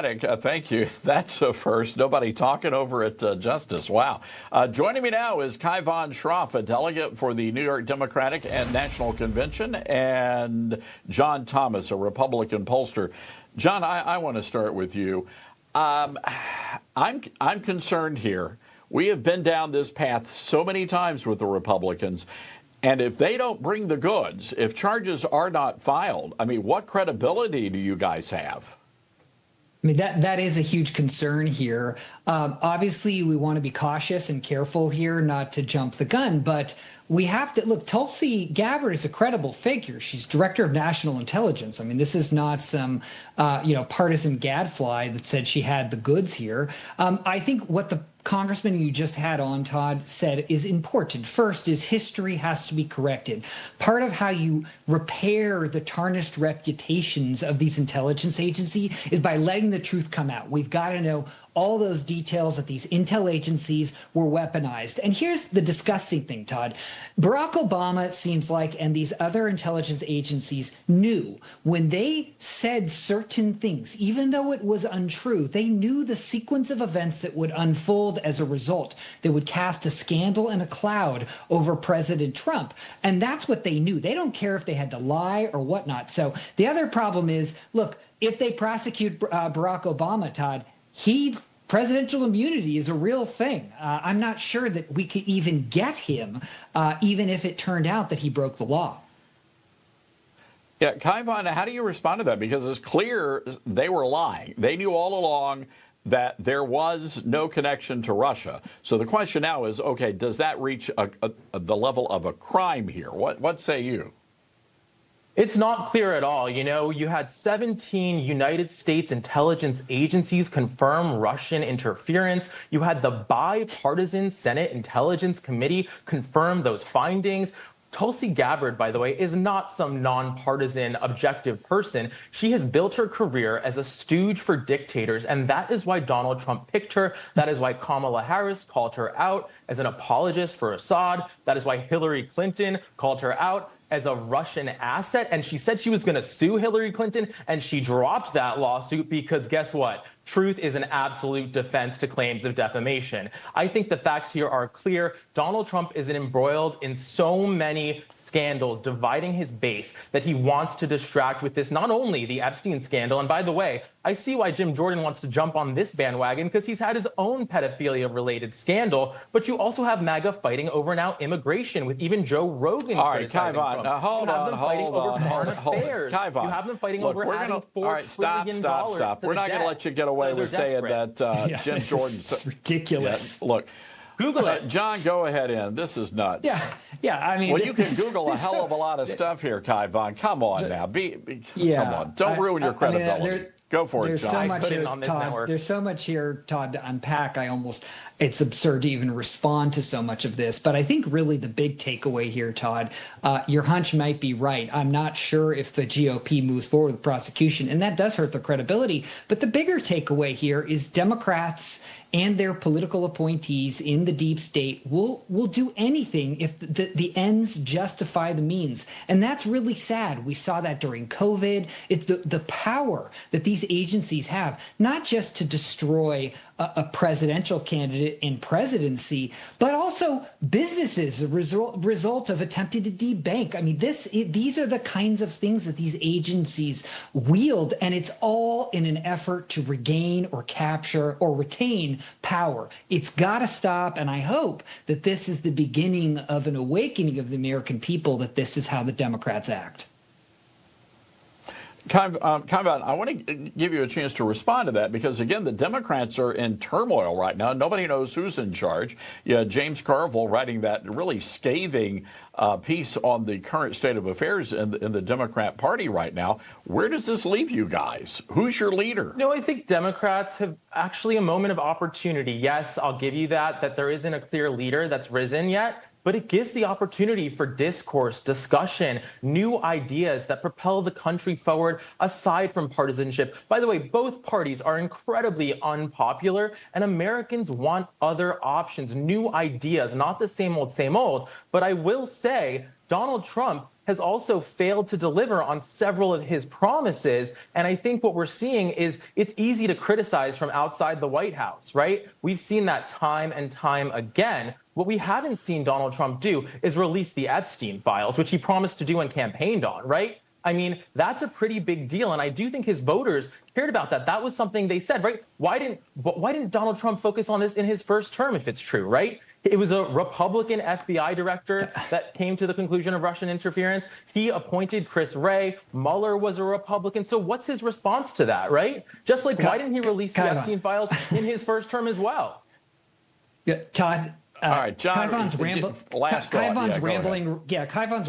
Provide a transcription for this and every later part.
Democratic. Thank you. That's a first. Nobody talking over at Justice. Wow. Joining me now is Kai von Schroff, a delegate for the New York Democratic and National Convention, and John Thomas, a Republican pollster. John, I want to start with you. I'm concerned here. We have been down this path so many times with the Republicans. And if they don't bring the goods, if charges are not filed, I mean, what credibility do you guys have? I mean, that is a huge concern here. Obviously, we want to be cautious and careful here not to jump the gun, but we have to look. Tulsi Gabbard is a credible figure. She's director of national intelligence. I mean, this is not some, partisan gadfly that said she had the goods here. I think what the congressman you just had on, Todd, said is important. First is history has to be corrected. Part of how you repair the tarnished reputations of these intelligence agencies is by letting the truth come out. We've got to know all those details that these intel agencies were weaponized. And here's the disgusting thing, Todd. Barack Obama, it seems like, and these other intelligence agencies knew when they said certain things, even though it was untrue, they knew the sequence of events that would unfold as a result. They would cast a scandal and a cloud over President Trump. And that's what they knew. They don't care if they had to lie or whatnot. So the other problem is, look, if they prosecute Barack Obama, Todd, presidential immunity is a real thing. I'm not sure that we could even get him, even if it turned out that he broke the law. Yeah, Kai von, how do you respond to that? Because it's clear they were lying. They knew all along that there was no connection to Russia. So the question now is, okay, does that reach the level of a crime here? What say you? It's not clear at all. You know, you had 17 United States intelligence agencies confirm Russian interference. You had the bipartisan Senate Intelligence Committee confirm those findings. Tulsi Gabbard, by the way, is not some nonpartisan, objective person. She has built her career as a stooge for dictators, and that is why Donald Trump picked her. That is why Kamala Harris called her out as an apologist for Assad. That is why Hillary Clinton called her out as a Russian asset. And she said she was going to sue Hillary Clinton, and she dropped that lawsuit because guess what? Truth is an absolute defense to claims of defamation. I think the facts here are clear. Donald Trump is embroiled in so many scandals, dividing his base, that he wants to distract with this, not only the Epstein scandal, and by the way, I see why Jim Jordan wants to jump on this bandwagon because he's had his own pedophilia-related scandal, but you also have MAGA fighting over now immigration with even Joe Rogan. All right, Kai von, hold on. Kai von, you have them fighting over adding $4 trillion. Stop. We're not going to let you get away with saying that Jim Jordan's... It's ridiculous. Yeah, look. Google it. John, go ahead in. This is nuts. Yeah. I mean, well, you can Google a hell of a lot of stuff here, Kai von. Come on now. Come on. Don't ruin your credibility. Go for it, John. There's so much here, Todd, to unpack. It's absurd to even respond to so much of this. But I think really the big takeaway here, Todd, your hunch might be right. I'm not sure if the GOP moves forward with prosecution, and that does hurt their credibility. But the bigger takeaway here is Democrats and their political appointees in the deep state will do anything if the ends justify the means. And that's really sad. We saw that during COVID. It's the power that these agencies have, not just to destroy a presidential candidate in presidency, but also businesses, a result of attempting to debank. I mean, these are the kinds of things that these agencies wield, and it's all in an effort to regain or capture or retain power. It's got to stop, and I hope that this is the beginning of an awakening of the American people, that this is how the Democrats act. I want to give you a chance to respond to that because, again, the Democrats are in turmoil right now. Nobody knows who's in charge. James Carville writing that really scathing piece on the current state of affairs in the Democrat Party right now. Where does this leave you guys? Who's your leader? No, I think Democrats have actually a moment of opportunity. Yes, I'll give you that there isn't a clear leader that's risen yet. But it gives the opportunity for discourse, discussion, new ideas that propel the country forward aside from partisanship. By the way, both parties are incredibly unpopular, and Americans want other options, new ideas, not the same old, same old. But I will say Donald Trump has has also failed to deliver on several of his promises. And I think what we're seeing is it's easy to criticize from outside the White House, right? We've seen that time and time again. What we haven't seen Donald Trump do is release the Epstein files, which he promised to do and campaigned on, right? I mean, that's a pretty big deal. And I do think his voters cared about that. That was something they said, right? Why didn't Donald Trump focus on this in his first term, if it's true, right? It was a Republican FBI director that came to the conclusion of Russian interference. He appointed Chris Wray. Mueller was a Republican. So what's his response to that, right? Just like, why didn't he release the Epstein files in his first term as well? Yeah, Todd. All right, John. Kaivon's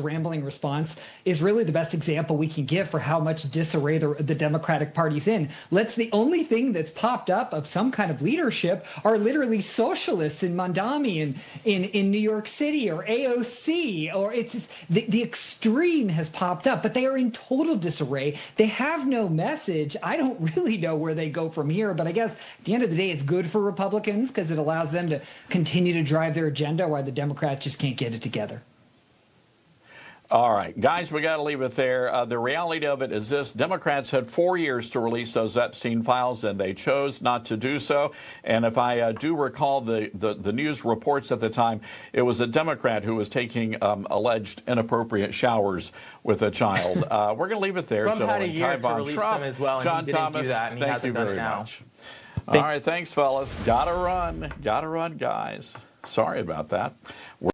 rambling response is really the best example we can give for how much disarray the Democratic Party's in. The only thing that's popped up of some kind of leadership are literally socialists in Mandami and in New York City or AOC, or it's just, the extreme has popped up, but they are in total disarray. They have no message. I don't really know where they go from here, but I guess at the end of the day, it's good for Republicans because it allows them to continue to drive their agenda while the Democrats just can't get it together. All right, guys, we got to leave it there. The reality of it is this. Democrats had 4 years to release those Epstein files, and they chose not to do so. And if I do recall the news reports at the time, it was a Democrat who was taking alleged inappropriate showers with a child. We're going to leave it there, Trump gentlemen. had a year to release them as well, and John he didn't Thomas, do that, and he thank you hasn't done very it now. much. All right, thanks, fellas. Gotta run, guys. Sorry about that.